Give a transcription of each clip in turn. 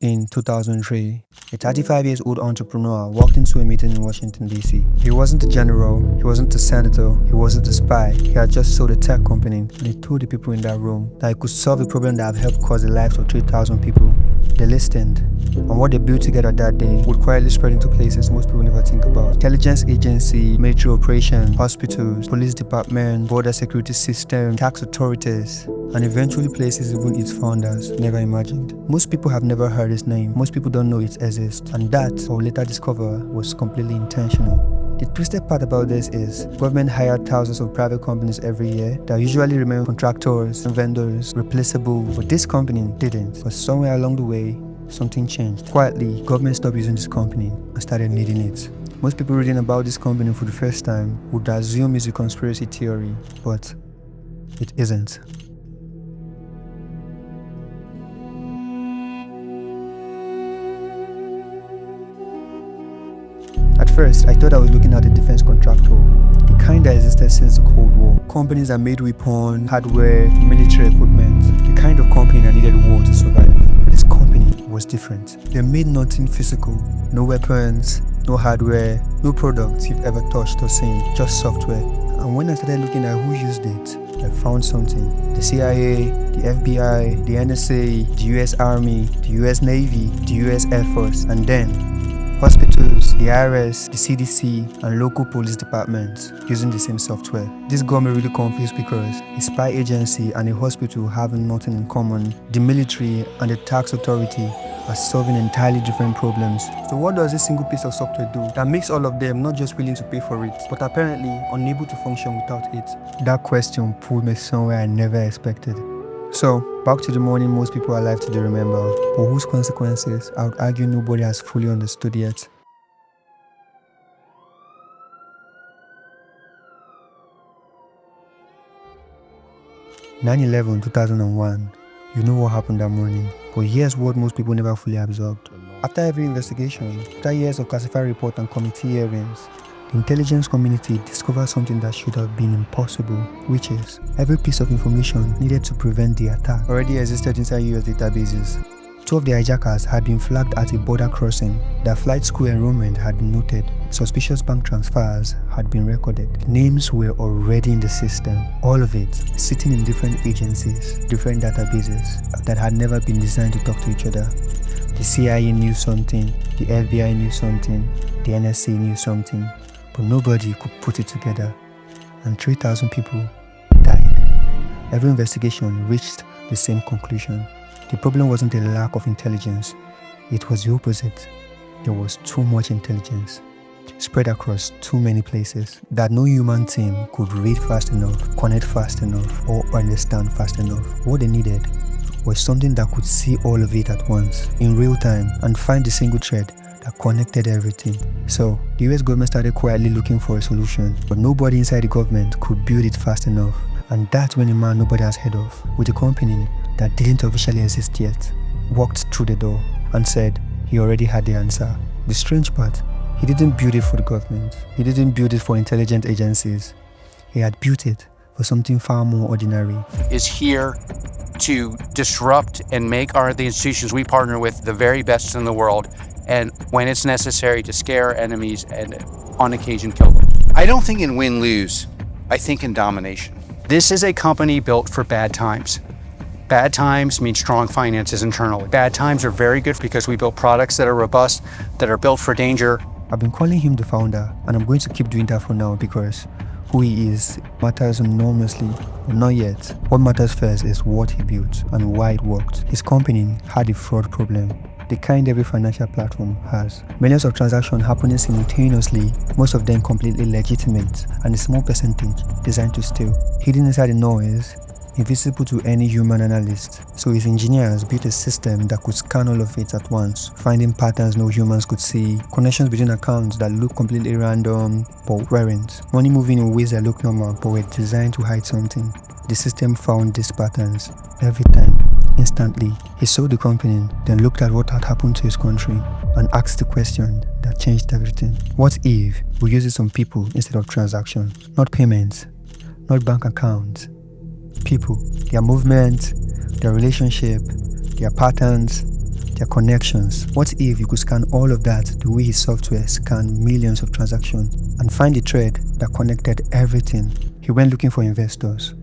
In 2003, a 35-year-old entrepreneur walked into a meeting in Washington, D.C. He wasn't a general, he wasn't a senator, he wasn't a spy. He had just sold a tech company, and he told the people in that room that he could solve a problem that had helped cause the lives of 3,000 people. They listened, and what they built together that day would quietly spread into places most people never think about. Intelligence agency, military operations, hospitals, police department, border security system, tax authorities, and eventually places even its founders never imagined. Most people have never heard its name. Most people don't know it exists, and that, or later discover, was completely intentional. The twisted part about this is government hired thousands of private companies every year that usually remain contractors and vendors, replaceable, but this company didn't. But somewhere along the way, something changed. Quietly, government stopped using this company and started needing it. Most people reading about this company for the first time would assume it's a conspiracy theory, but it isn't. At first, I thought I was looking at a defense contractor, the kind that existed since the Cold War. Companies that made weapons, hardware, military equipment, the kind of company that needed war to survive. But this company was different. They made nothing physical, no weapons, no hardware, no products you've ever touched or seen, just software. And when I started looking at who used it, I found something. The CIA, the FBI, the NSA, the US Army, the US Navy, the US Air Force, and then hospitals, the IRS, the CDC, and local police departments using the same software. This got me really confused because a spy agency and a hospital having nothing in common, the military and the tax authority are solving entirely different problems. So what does this single piece of software do that makes all of them not just willing to pay for it, but apparently unable to function without it? That question pulled me somewhere I never expected. So, back to the morning most people are alive today remember, but whose consequences I would argue nobody has fully understood yet. 9/11, 2001. You know what happened that morning, but here's what most people never fully absorbed. After every investigation, after years of classified reports and committee hearings, the intelligence community discovered something that should have been impossible, which is every piece of information needed to prevent the attack already existed inside US databases. Two of the hijackers had been flagged at a border crossing, their flight school enrollment had been noted, suspicious bank transfers had been recorded, names were already in the system, all of it sitting in different agencies, different databases that had never been designed to talk to each other. The CIA knew something, the FBI knew something, the NSA knew something, but nobody could put it together, and 3,000 people died. Every investigation reached the same conclusion. The problem wasn't a lack of intelligence, it was the opposite. There was too much intelligence, spread across too many places, that no human team could read fast enough, connect fast enough, or understand fast enough. What they needed was something that could see all of it at once, in real time, and find the single thread that connected everything. So, the US government started quietly looking for a solution, but nobody inside the government could build it fast enough. And that's when a man nobody has heard of, with a company that didn't officially exist yet, walked through the door and said he already had the answer. The strange part, he didn't build it for the government. He didn't build it for intelligence agencies. He had built it for something far more ordinary. Is here to disrupt and make the institutions we partner with the very best in the world, and when it's necessary, to scare enemies and on occasion kill them. I don't think in win-lose, I think in domination. This is a company built for bad times. Bad times mean strong finances internally. Bad times are very good because we build products that are robust, that are built for danger. I've been calling him the founder, and I'm going to keep doing that for now because who he is matters enormously, but not yet. What matters first is what he built and why it worked. His company had a fraud problem, the kind every financial platform has. Millions of transactions happening simultaneously, most of them completely legitimate, and a small percentage designed to steal. Hidden inside the noise, invisible to any human analyst. So his engineers built a system that could scan all of it at once, finding patterns no humans could see, connections between accounts that look completely random but weren't, money moving in ways that look normal but were designed to hide something. The system found these patterns every time, instantly. He sold the company, then looked at what had happened to his country and asked the question that changed everything. What if we use it on people instead of transactions? Not payments, not bank accounts. People, their movement, their relationship, their patterns, their connections. What if you could scan all of that the way his software scanned millions of transactions and find the thread that connected everything? He went looking for investors.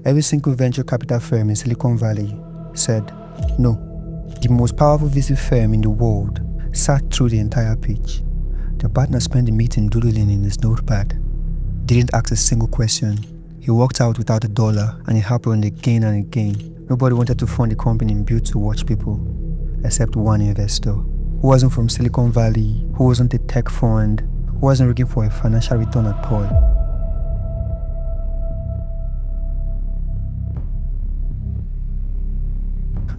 Every single venture capital firm in Silicon Valley said no. The most powerful VC firm in the world sat through the entire pitch. The partner spent the meeting doodling in his notepad. Didn't ask a single question. He walked out without $1, and it happened again and again. Nobody wanted to fund the company built to watch people, except one investor, who wasn't from Silicon Valley, who wasn't a tech fund, who wasn't looking for a financial return at all.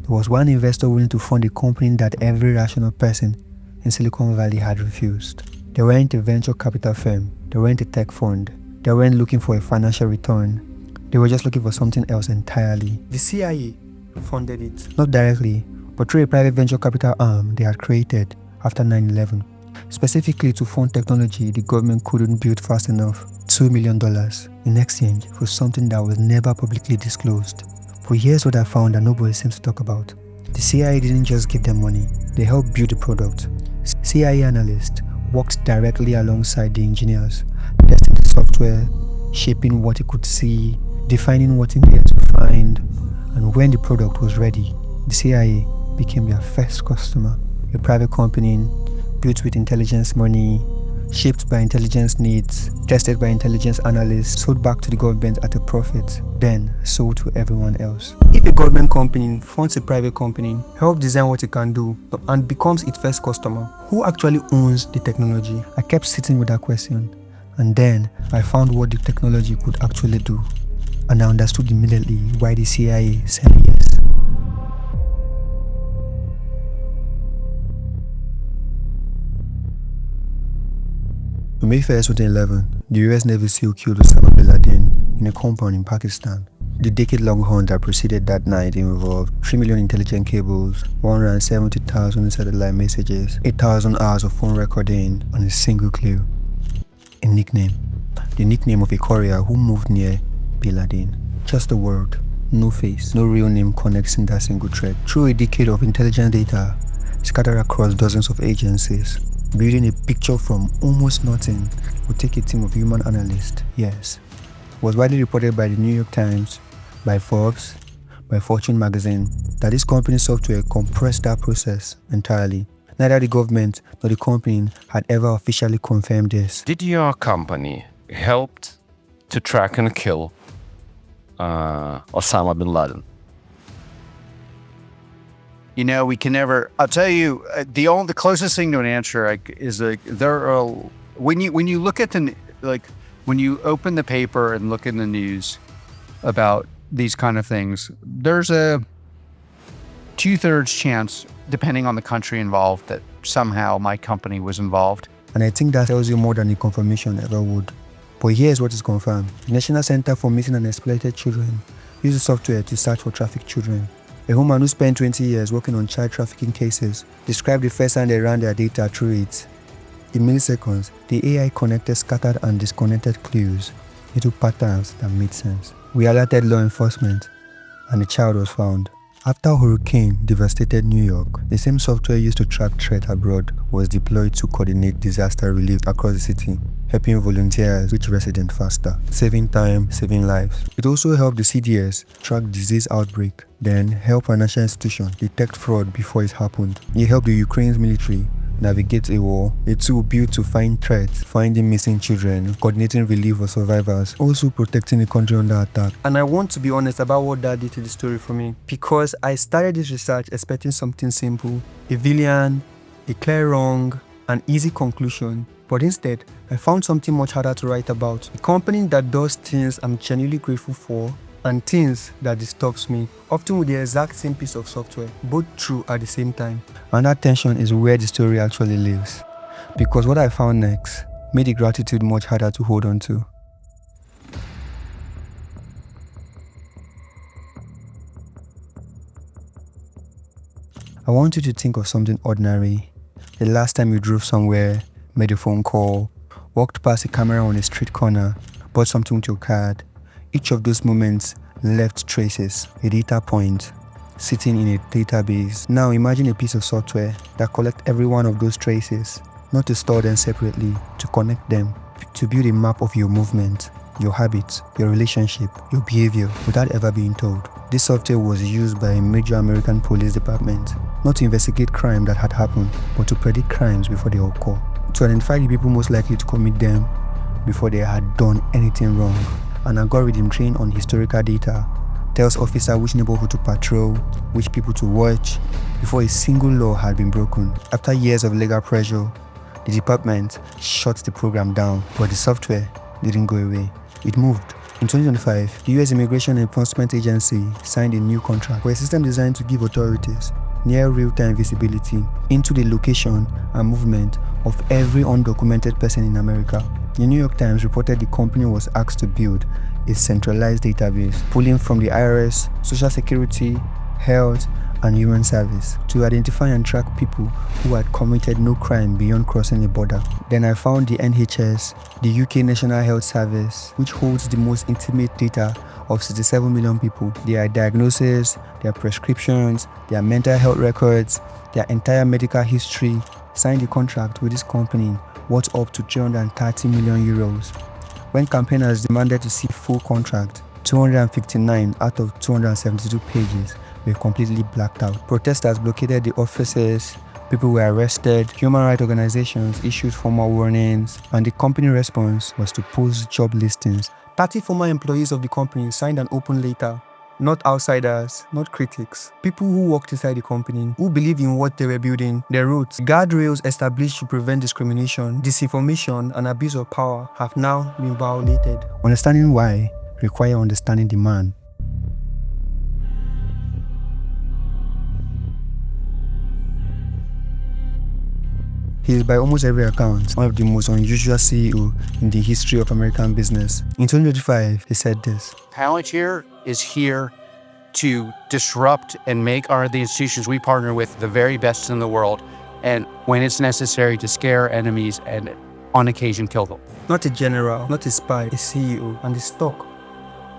There was one investor willing to fund a company that every rational person in Silicon Valley had refused. They weren't a venture capital firm, they weren't a tech fund, they weren't looking for a financial return, they were just looking for something else entirely. The CIA funded it, not directly, but through a private venture capital arm they had created after 9/11, specifically to fund technology the government couldn't build fast enough. $2 million in exchange for something that was never publicly disclosed. But here's what I found that nobody seems to talk about. The CIA didn't just give them money, they helped build the product. CIA analysts worked directly alongside the engineers, testing the software, shaping what it could see, defining what it needed to find, and when the product was ready, the CIA became their first customer. A private company built with intelligence money, shaped by intelligence needs, tested by intelligence analysts, sold back to the government at a profit, then sold to everyone else. If a government company funds a private company, helps design what it can do, and becomes its first customer, who actually owns the technology? I kept sitting with that question, and then I found what the technology could actually do, and I understood immediately why the CIA said yes. On May 1st, 2011, the US Navy SEAL killed Osama bin Laden in a compound in Pakistan. The decade-long hunt that preceded that night involved 3 million intelligent cables, 170,000 satellite messages, 8,000 hours of phone recording, and a single clue: a nickname. The nickname of a courier who moved near bin Laden. Just a word, no face, no real name connecting that single thread. Through a decade of intelligence data scattered across dozens of agencies, building a picture from almost nothing would take a team of human analysts years. It was widely reported by the New York Times, by Forbes, by Fortune magazine that this company's software compressed that process entirely. Neither the government nor the company had ever officially confirmed this. Did your company help to track and kill Osama bin Laden? You know, we can never. I'll tell you, the closest thing to an answer is there are when you look at when you open the paper and look in the news about these kind of things, there's a 2/3 chance, depending on the country involved, that somehow my company was involved. And I think that tells you more than the confirmation ever would. But here's what is confirmed. The National Center for Missing and Exploited Children uses software to search for trafficked children. A woman who spent 20 years working on child trafficking cases described the first time they ran their data through it. In milliseconds, the AI connected scattered and disconnected clues into patterns that made sense. We alerted law enforcement, and the child was found. After Hurricane devastated New York, the same software used to track threat abroad was deployed to coordinate disaster relief across the city, helping volunteers reach residents faster, saving time, saving lives. It also helped the CDS track disease outbreak, then help financial institutions detect fraud before it happened. It helped the Ukraine's military navigate a war, a tool built to find threats, finding missing children, coordinating relief for survivors, also protecting the country under attack. And I want to be honest about what that did to the story for me, because I started this research expecting something simple, a villain, a clear wrong, an easy conclusion. But instead, I found something much harder to write about. A company that does things I'm genuinely grateful for, and things that disturbs me, often with the exact same piece of software, both true at the same time. And that tension is where the story actually lives. Because what I found next made the gratitude much harder to hold on to. I want you to think of something ordinary. The last time you drove somewhere, made a phone call, walked past a camera on a street corner, bought something with your card. Each of those moments left traces, a data point, sitting in a database. Now imagine a piece of software that collects every one of those traces, not to store them separately, to connect them, to build a map of your movement, your habits, your relationship, your behavior, without ever being told. This software was used by a major American police department, not to investigate crime that had happened, but to predict crimes before they occur, to identify the people most likely to commit them before they had done anything wrong. An algorithm trained on historical data tells officers which neighborhood to patrol, which people to watch, before a single law had been broken. After years of legal pressure, the department shut the program down, but the software didn't go away. It moved. In 2025, the U.S. Immigration Enforcement Agency signed a new contract for a system designed to give authorities near real-time visibility into the location and movement of every undocumented person in America. The New York Times reported the company was asked to build a centralized database, pulling from the IRS, Social Security, Health, and Human Service to identify and track people who had committed no crime beyond crossing a border. Then I found the NHS, the UK National Health Service, which holds the most intimate data of 67 million people, their diagnoses, their prescriptions, their mental health records, their entire medical history, signed a contract with this company worth up to 330 million euros. When campaigners demanded to see full contract, 259 out of 272 pages were completely blacked out. Protesters blockaded the offices, people were arrested, human rights organizations issued formal warnings, and the company response was to post job listings. 30 former employees of the company signed an open letter. Not outsiders, not critics. People who worked inside the company, who believed in what they were building. They wrote, guardrails established to prevent discrimination, disinformation, and abuse of power have now been violated. Understanding why requires understanding the man. He is by almost every account one of the most unusual CEO in the history of American business. In 2025, he said this: Palantir is here to disrupt and make the institutions we partner with the very best in the world, and when it's necessary, to scare enemies and on occasion kill them. Not a general, not a spy, a CEO, and the stock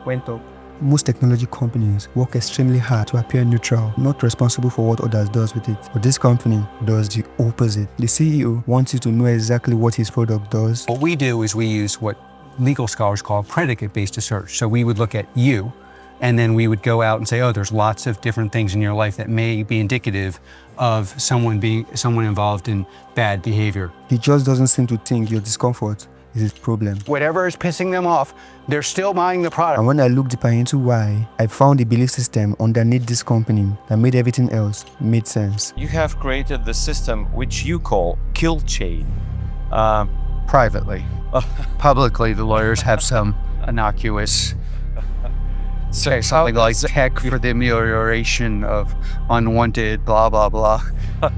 went up. Most technology companies work extremely hard to appear neutral, not responsible for what others does with it. But this company does the opposite. The CEO wants you to know exactly what his product does. What we do is we use what legal scholars call predicate-based research. So we would look at you, and then we would go out and say, oh, there's lots of different things in your life that may be indicative of someone involved in bad behavior. He just doesn't seem to think your discomfort is his problem. Whatever is pissing them off, they're still buying the product. And when I looked deeper into why, I found a belief system underneath this company that made everything else made sense. You have created the system which you call kill chain. Privately. Publicly, the lawyers have some innocuous say something like tech for the amelioration of unwanted blah blah blah.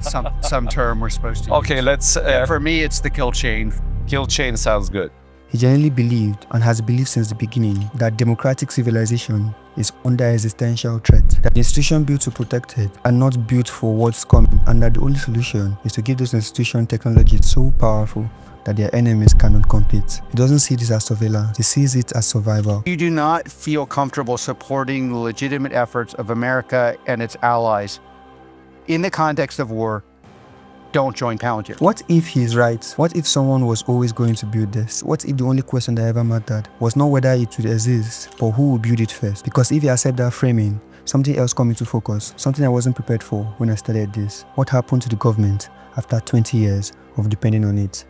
some term we're supposed to use. Okay, let's For me, it's the kill chain. kill chain sounds good. He genuinely believed, and has believed since the beginning, that democratic civilization is under existential threat, that the institutions built to protect it are not built for what's coming, and that the only solution is to give those institutions technology so powerful that their enemies cannot compete. He doesn't see this as surveillance, he sees it as survival. You do not feel comfortable supporting the legitimate efforts of America and its allies in the context of war, don't join Palantir. What if he's right? What if someone was always going to build this? What if the only question that ever mattered was not whether it would exist, but who would build it first? Because if you accept that framing, something else comes into focus, something I wasn't prepared for when I started this. What happened to the government after 20 years of depending on it?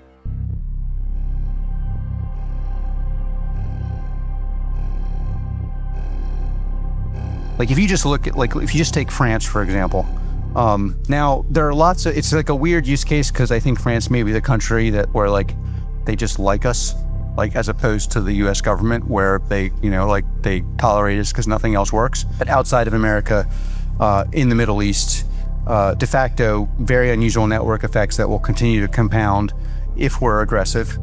Like if you just look at, if you just take France, for example, now there are lots of, it's like a weird use case because I think France may be the country where they just like us, as opposed to the US government where they, they tolerate us because nothing else works. But outside of America, in the Middle East, de facto, very unusual network effects that will continue to compound if we're aggressive.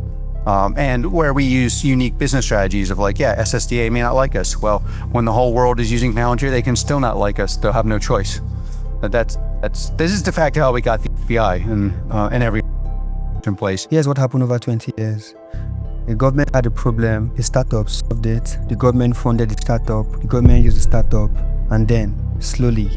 And where we use unique business strategies of SSDA may not like us. Well, when the whole world is using Palantir, they can still not like us. They'll have no choice. This is de facto how we got the FBI and every in place. Here's what happened over 20 years. The government had a problem, a startup solved it, the government funded the startup, the government used the startup, and then, slowly,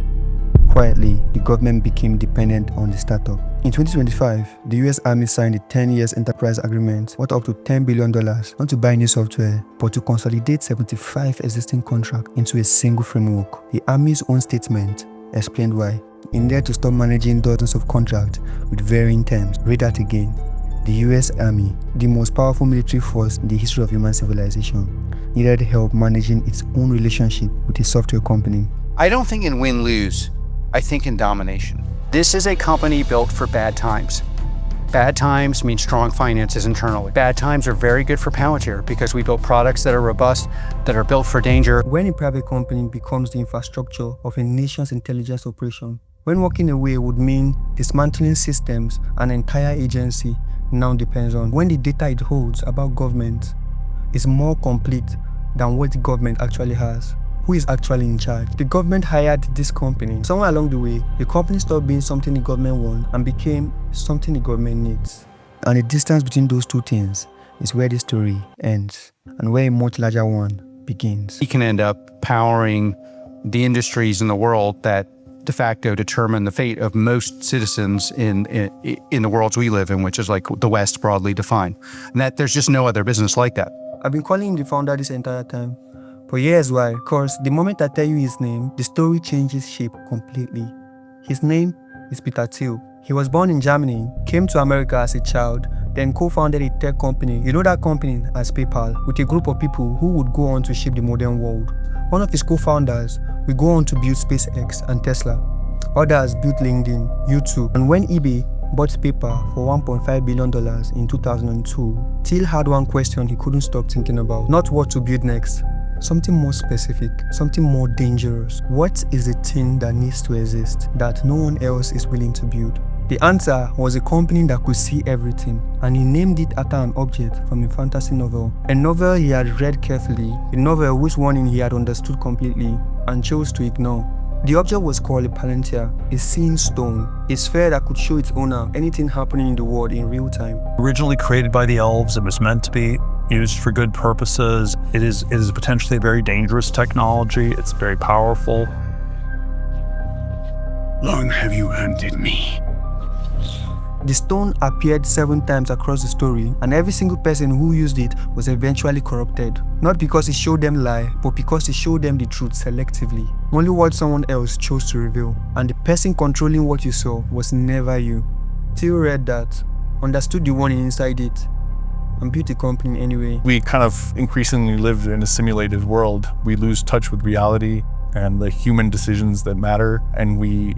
quietly, the government became dependent on the startup. In 2025, the US Army signed a 10-year enterprise agreement worth up to $10 billion, not to buy new software, but to consolidate 75 existing contracts into a single framework. The Army's own statement explained why. In there to stop managing dozens of contracts with varying terms. Read that again. The US Army, the most powerful military force in the history of human civilization, needed help managing its own relationship with a software company. I don't think in win-lose. I think in domination. This is a company built for bad times. Bad times mean strong finances internally. Bad times are very good for Palantir because we build products that are robust, that are built for danger. When a private company becomes the infrastructure of a nation's intelligence operation, when walking away would mean dismantling systems an entire agency now depends on, when the data it holds about government is more complete than what the government actually has, who is actually in charge. The government hired this company. Somewhere along the way, the company stopped being something the government wants and became something the government needs. And the distance between those two things is where the story ends and where a much larger one begins. We can end up powering the industries in the world that de facto determine the fate of most citizens in the worlds we live in, which is like the West broadly defined. And that there's just no other business like that. I've been calling him the founder this entire time. But here's why. Because the moment I tell you his name, the story changes shape completely. His name is Peter Thiel. He was born in Germany, came to America as a child, then co-founded a tech company. You know that company as PayPal, with a group of people who would go on to shape the modern world. One of his co-founders will go on to build SpaceX and Tesla. Others built LinkedIn, YouTube, and when eBay bought PayPal for $1.5 billion in 2002, Thiel had one question he couldn't stop thinking about. Not what to build next, something more specific, something more dangerous. What is the thing that needs to exist that no one else is willing to build? The answer was a company that could see everything, and he named it after an object from a fantasy novel. A novel he had read carefully, a novel whose warning he had understood completely and chose to ignore. The object was called a Palantir, a seeing stone, a sphere that could show its owner anything happening in the world in real time. Originally created by the elves, it was meant to be used for good purposes. It is potentially a very dangerous technology. It's very powerful. Long have you hunted me? The stone appeared 7 times across the story, and every single person who used it was eventually corrupted. Not because it showed them lie, but because it showed them the truth selectively. Only what someone else chose to reveal. And the person controlling what you saw was never you. Thiel read that, understood the warning inside it, and built a company anyway. We kind of increasingly live in a simulated world. We lose touch with reality and the human decisions that matter, and we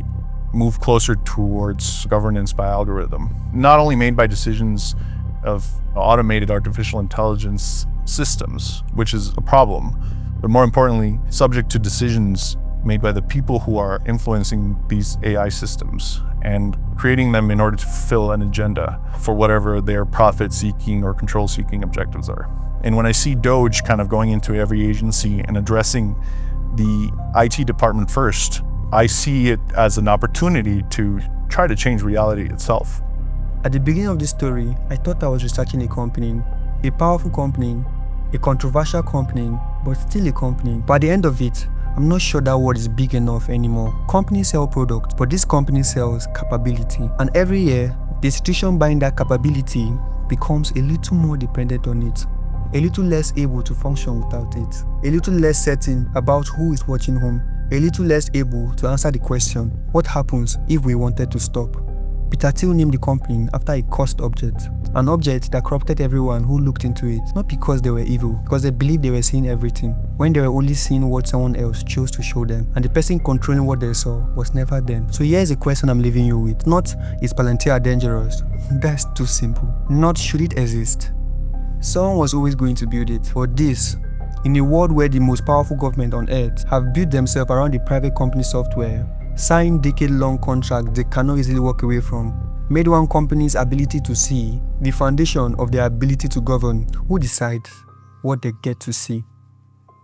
move closer towards governance by algorithm. Not only made by decisions of automated artificial intelligence systems, which is a problem, but more importantly, subject to decisions made by the people who are influencing these AI systems and creating them in order to fulfill an agenda for whatever their profit-seeking or control-seeking objectives are. And when I see DOGE kind of going into every agency and addressing the IT department first, I see it as an opportunity to try to change reality itself. At the beginning of this story, I thought I was researching a company, a powerful company, a controversial company, but still a company. But at the end of it, I'm not sure that word is big enough anymore. Companies sell products, but this company sells capability. And every year, the institution buying that capability becomes a little more dependent on it, a little less able to function without it, a little less certain about who is watching whom, a little less able to answer the question, what happens if we wanted to stop? Peter Thiel named the company after a cursed object, an object that corrupted everyone who looked into it, not because they were evil, because they believed they were seeing everything, when they were only seeing what someone else chose to show them, and the person controlling what they saw was never them. So here's a question I'm leaving you with. Not, is Palantir dangerous? That's too simple. Not, should it exist? Someone was always going to build it, but this, in a world where the most powerful government on earth have built themselves around the private company software, signed decade-long contracts they cannot easily walk away from, made one company's ability to see the foundation of their ability to govern, who decides what they get to see?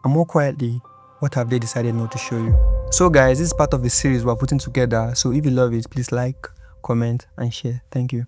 And more quietly, what have they decided not to show you? So guys, this is part of the series we're putting together, so if you love it, please like, comment, and share. Thank you.